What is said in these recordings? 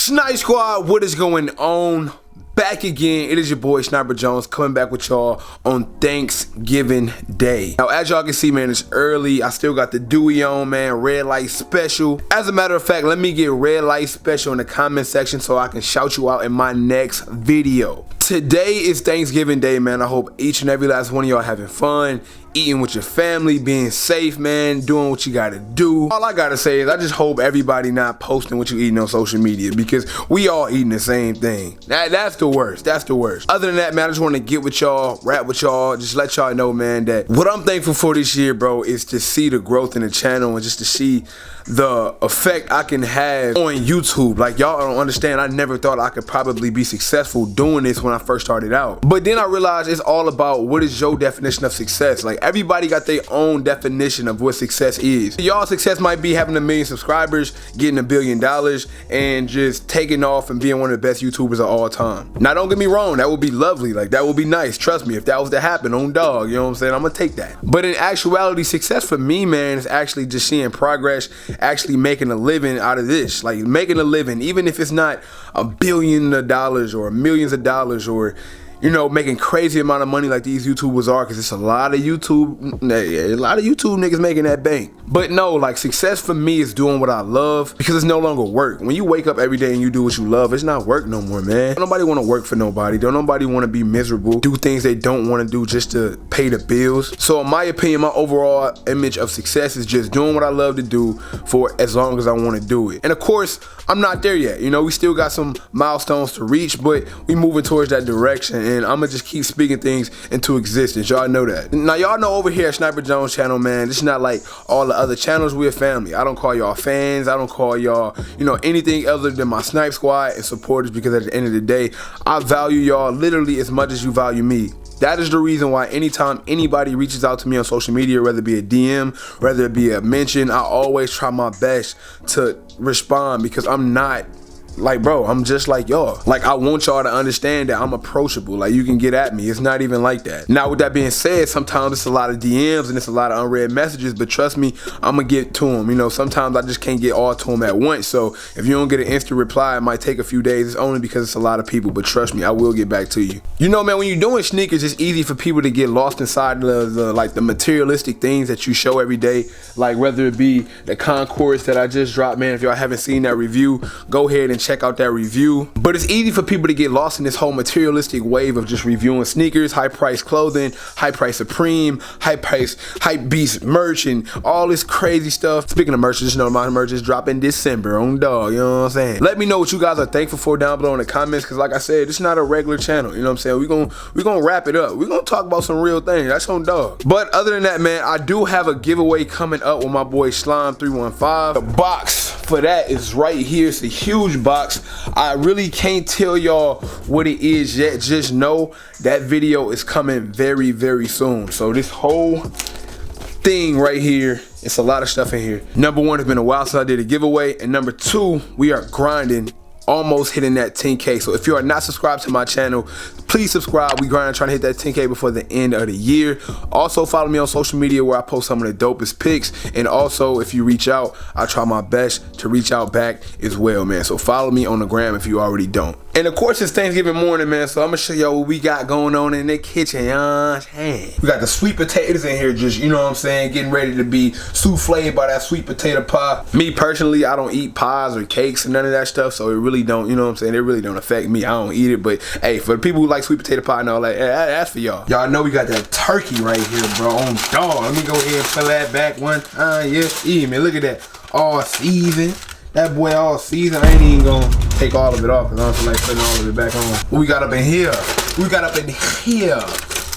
Snipe Squad, what is going on? Back again, it is your boy Sniper Jones coming back with y'all on Thanksgiving Day. Now, as y'all can see, man, it's early. I still got the Dewey on, man, red light special. As a matter of fact, let me get red light special in the comment section so I can shout you out in my next video. Today is Thanksgiving Day, man. I hope each and every last one of y'all having fun, eating with your family, being safe, man, doing what you gotta do. All I gotta say is I just hope everybody not posting what you eating on social media, because we all eating the same thing. That's the worst. That's the worst. Other than that, man, I just want to get with y'all, rap with y'all, just let y'all know, man, that what I'm thankful for this year, bro, is to see the growth in the channel and just to see the effect I can have on YouTube. Like, y'all don't understand, I never thought I could probably be successful doing this when I first started out. But then I realized it's all about what is your definition of success. Like, everybody got their own definition of what success is. Y'all success might be having 1 million subscribers, getting $1 billion, and just taking off and being one of the best YouTubers of all time. Now, don't get me wrong, that would be lovely. Like, that would be nice. Trust me, if that was to happen, on dog, you know what I'm saying? I'm gonna take that. But in actuality, success for me, man, is actually just seeing progress, actually making a living out of this. Like, making a living, even if it's not $1 billion or millions of dollars, or, you know, making crazy amount of money like these YouTubers are, because it's a lot of YouTube niggas making that bank. But no, like, success for me is doing what I love, because it's no longer work. When you wake up every day and you do what you love, it's not work no more, man. Don't nobody want to work for nobody. Don't nobody want to be miserable, do things they don't want to do just to pay the bills. So in my opinion, my overall image of success is just doing what I love to do for as long as I want to do it. And of course, I'm not there yet. You know, we still got some milestones to reach, but we moving towards that direction, and I'm gonna just keep speaking things into existence. Y'all know that. Now, y'all know over here at Sniper Jones channel, man, this is not like all the other channels. We're a family. I don't call y'all fans. I don't call y'all, you know, anything other than my Snipe Squad and supporters, because at the end of the day, I value y'all literally as much as you value me. That is the reason why anytime anybody reaches out to me on social media, whether it be a DM, whether it be a mention, I always try my best to respond, because I'm not like, bro, I'm just like y'all. Like, I want y'all to understand that I'm approachable. Like, you can get at me. It's not even like that. Now, with that being said, sometimes it's a lot of DMs and it's a lot of unread messages, but trust me, I'm gonna get to them. You know, sometimes I just can't get all to them at once. So if you don't get an instant reply, it might take a few days. It's only because it's a lot of people, but trust me, I will get back to you. You know, man, when you're doing sneakers, it's easy for people to get lost inside the materialistic things that you show every day. Like, whether it be the Concourse that I just dropped, man, if y'all haven't seen that review, go ahead and check out that review. But it's easy for people to get lost in this whole materialistic wave of just reviewing sneakers, high price clothing, high price Supreme, high price hype beast merch, and all this crazy stuff. Speaking of merch, just know my merch is dropping December on dog, you know what I'm saying? Let me know what you guys are thankful for down below in the comments, because like I said, it's not a regular channel, you know what I'm saying? We're gonna wrap it up. We're gonna talk about some real things. That's on dog. But other than that, man, I do have a giveaway coming up with my boy Slime315. The box for that is right here. It's a huge box. I really can't tell y'all what it is yet. Just know that video is coming very, very soon. So this whole thing right here, it's a lot of stuff in here. Number one, it's been a while since I did a giveaway, and number two, we are grinding, almost hitting that 10K. So if you are not subscribed to my channel, please subscribe. We grinding, trying to hit that 10K before the end of the year. Also follow me on social media, where I post some of the dopest pics, and also if you reach out, I try my best to reach out back as well, man. So follow me on the gram if you already don't. And of course, it's Thanksgiving morning, man, so I'm gonna show y'all what we got going on in the kitchen, y'all. We got the sweet potatoes in here, just, you know what I'm saying, getting ready to be souffled by that sweet potato pie. Me personally, I don't eat pies or cakes and none of that stuff, so it really don't, you know what I'm saying, it really don't affect me. I don't eat it, but hey, for the people who like sweet potato pie and all that, that's for y'all. Y'all know we got that turkey right here, bro, on dog. Let me go ahead and fill that back one time. Yeah, man, look at that, all seasoned. That boy all seasoned. I ain't even gonna take all of it off, because I don't feel like putting all of it back on. What we got up in here? We got up in here.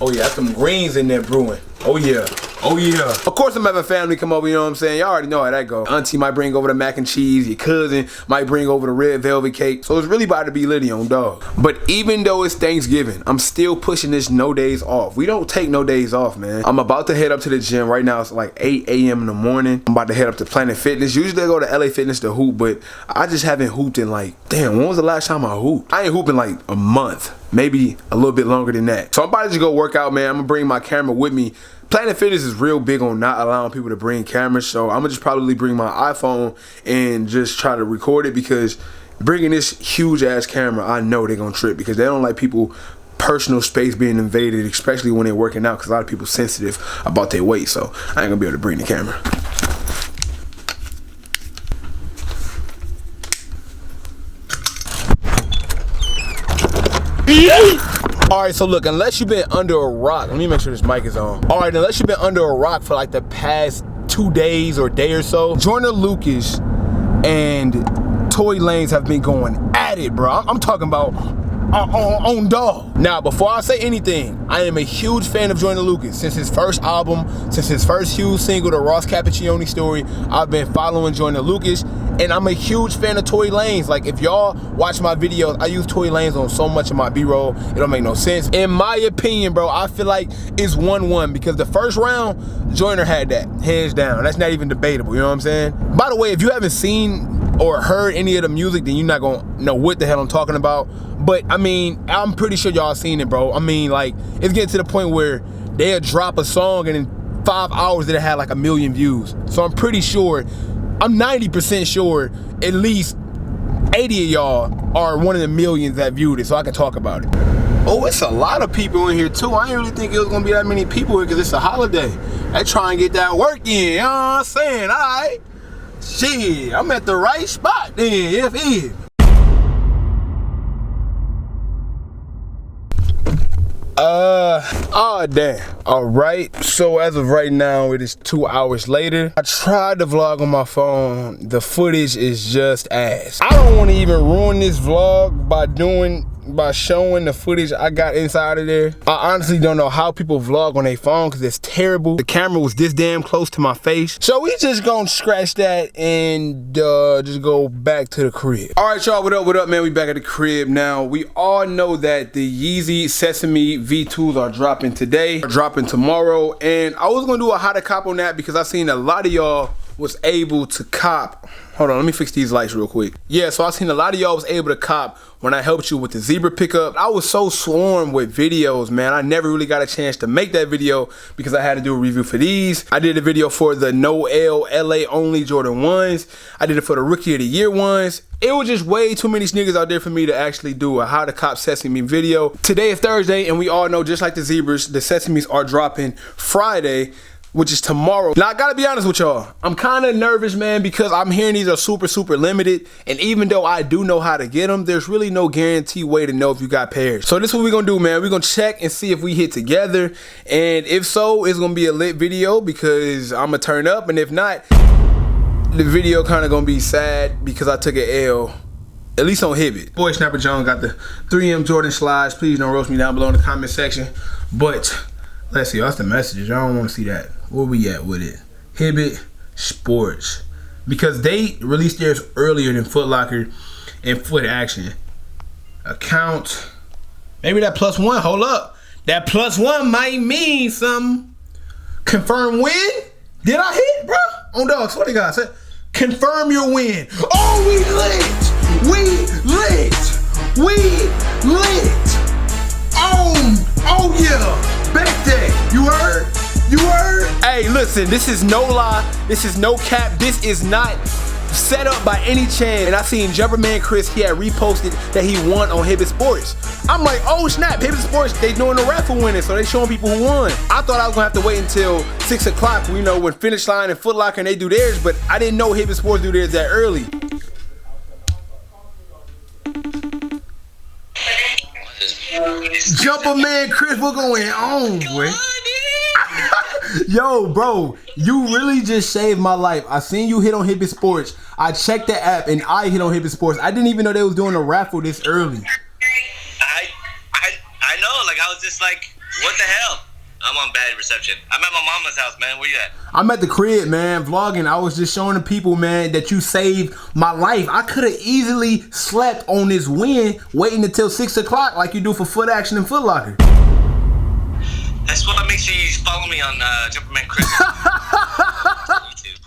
Oh yeah, that's some greens in there brewing. Oh yeah. Oh yeah. Of course I'm having family come over, you know what I'm saying? Y'all already know how that go. Auntie might bring over the mac and cheese, your cousin might bring over the red velvet cake. So it's really about to be litty on dog. But even though it's Thanksgiving, I'm still pushing this no days off. We don't take no days off, man. I'm about to head up to the gym. Right now it's like 8 a.m. in the morning. I'm about to head up to Planet Fitness. Usually I go to LA Fitness to hoop, but I just haven't hooped in like, damn, when was the last time I hooped? I ain't hooping like a month, maybe a little bit longer than that. So I'm about to just go work out, man. I'm gonna bring my camera with me. Planet Fitness is real big on not allowing people to bring cameras, so I'm gonna just probably bring my iPhone and just try to record it, because bringing this huge ass camera, I know they're gonna trip because they don't like people personal space being invaded, especially when they're working out, because a lot of people sensitive about their weight. So I ain't gonna be able to bring the camera. Alright, so look, unless you've been under a rock, let me make sure this mic is on. Alright, unless you've been under a rock for like the past 2 days or day or so, Joyner Lucas and Tory Lanez have been going at it, bro. I'm talking about on dog. Now, before I say anything, I am a huge fan of Joyner Lucas. Since his first album, since his first huge single, The Ross Cappuccino Story, I've been following Joyner Lucas, and I'm a huge fan of Tory Lanez. Like, if y'all watch my videos, I use Tory Lanez on so much of my B-roll, it don't make no sense. In my opinion, bro, I feel like it's 1-1 because the first round, Joyner had that, hands down. That's not even debatable, you know what I'm saying? By the way, if you haven't seen or heard any of the music, then you're not gonna know what the hell I'm talking about. But I mean, I'm pretty sure y'all seen it, bro. I mean, like, it's getting to the point where they'll drop a song and in 5 hours it'll have like 1 million views. So I'm pretty sure, I'm 90% sure at least 80 of y'all are one of the millions that viewed it, so I can talk about it. Oh, it's a lot of people in here too. I didn't really think it was gonna be that many people here because it's a holiday. They try and get that work in, you know what I'm saying? All right. Shit, I'm at the right spot then, if it. Oh damn. Alright, so as of right now, it is 2 hours later. I tried to vlog on my phone. The footage is just ass. I don't want to even ruin this vlog by showing the footage I got inside of there. I honestly don't know how people vlog on their phone because it's terrible. The camera was this damn close to my face. So we just gonna scratch that and just go back to the crib. All right, y'all, what up, man? We back at the crib now. We all know that the Yeezy Sesame V2s are dropping today, dropping tomorrow. And I was gonna do a how to cop on that because I seen a lot of y'all was able to cop. Hold on, let me fix these lights real quick. Yeah, so I seen a lot of y'all was able to cop when I helped you with the zebra pickup. I was so swarmed with videos, man. I never really got a chance to make that video because I had to do a review for these. I did a video for the No L LA only Jordan 1s. I did it for the Rookie of the Year ones. It was just way too many sneakers out there for me to actually do a how to cop Sesame video. Today is Thursday, and we all know, just like the zebras, the Sesames are dropping Friday, which is tomorrow. Now, I gotta be honest with y'all. I'm kind of nervous, man, because I'm hearing these are super limited. And even though I do know how to get them, there's really no guarantee way to know if you got pairs. So this is what we're gonna do, man. We're gonna check and see if we hit together. And if so, it's gonna be a lit video because I'm gonna turn up. And if not, the video kind of gonna be sad because I took an L. At least on Hibbit. Boy, Snapper Jones got the 3M Jordan slides. Please don't roast me down below in the comment section. But let's see, that's the messages. I don't want to see that. Where we at with it? Hibbit Sports. Because they released theirs earlier than Foot Locker and Foot Action. Account. Maybe that +1. Hold up. That +1 might mean something. Confirm win? Did I hit, bro? On dog, swear to God. Say, confirm your win. Oh, we lit. We lit. We lit. Oh yeah. Bet that. You heard? You heard? Hey, listen, this is no lie. This is no cap. This is not set up by any chance. And I seen Jumperman Chris, he had reposted that he won on Hibbit Sports. I'm like, oh snap, Hibbit Sports, they doing the raffle winning, so they showing people who won. I thought I was gonna have to wait until 6 o'clock, you know, when Finish Line and Foot Locker and they do theirs, but I didn't know Hibbit Sports do theirs that early. Jumperman Chris, what's going on, boy? Yo, bro, you really just saved my life. I seen you hit on Hibbit Sports. I checked the app and I hit on Hibbit Sports. I didn't even know they was doing a raffle this early. I know, like I was just like, what the hell? I'm on bad reception. I'm at my mama's house, man. Where you at? I'm at the crib, man, vlogging. I was just showing the people, man, that you saved my life. I could have easily slept on this win, waiting until 6 o'clock like you do for Foot Action and Foot Locker. That's why I make sure you follow me on Jumperman Chris. YouTube.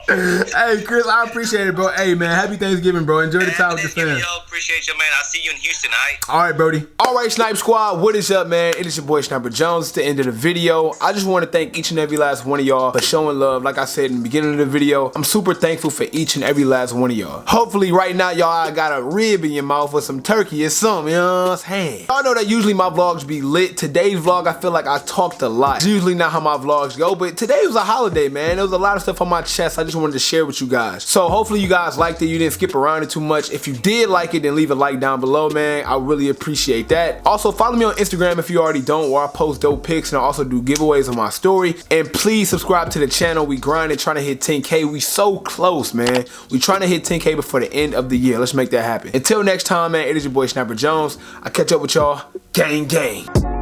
Hey, Chris, I appreciate it, bro. Hey, man, happy Thanksgiving, bro. Enjoy the time with your fam. Yo, appreciate you, man. I'll see you in Houston, alright? All right, Brody. All right, Snipe Squad, what is up, man? It is your boy, Sniper Jones. It's the end of the video. I just want to thank each and every last one of y'all for showing love. Like I said in the beginning of the video, I'm super thankful for each and every last one of y'all. Hopefully, right now, y'all got a rib in your mouth or some turkey or something, you know what I'm saying? Y'all know that usually my vlogs be lit. Today's vlog, I feel like I talked a lot. It's usually not how my vlogs go, but today was a holiday, man. There was a lot of stuff on my chest I just wanted to share with you guys. So hopefully you guys liked it. You didn't skip around it too much. If you did like it, then leave a like down below, man. I really appreciate that. Also, follow me on Instagram if you already don't, where I post dope pics and I also do giveaways on my story. And please subscribe to the channel. We grinding, trying to hit 10K. We so close, man. We trying to hit 10K before the end of the year. Let's make that happen. Until next time, man, it is your boy Sniper Jones. I'll catch up with y'all. Gang, gang.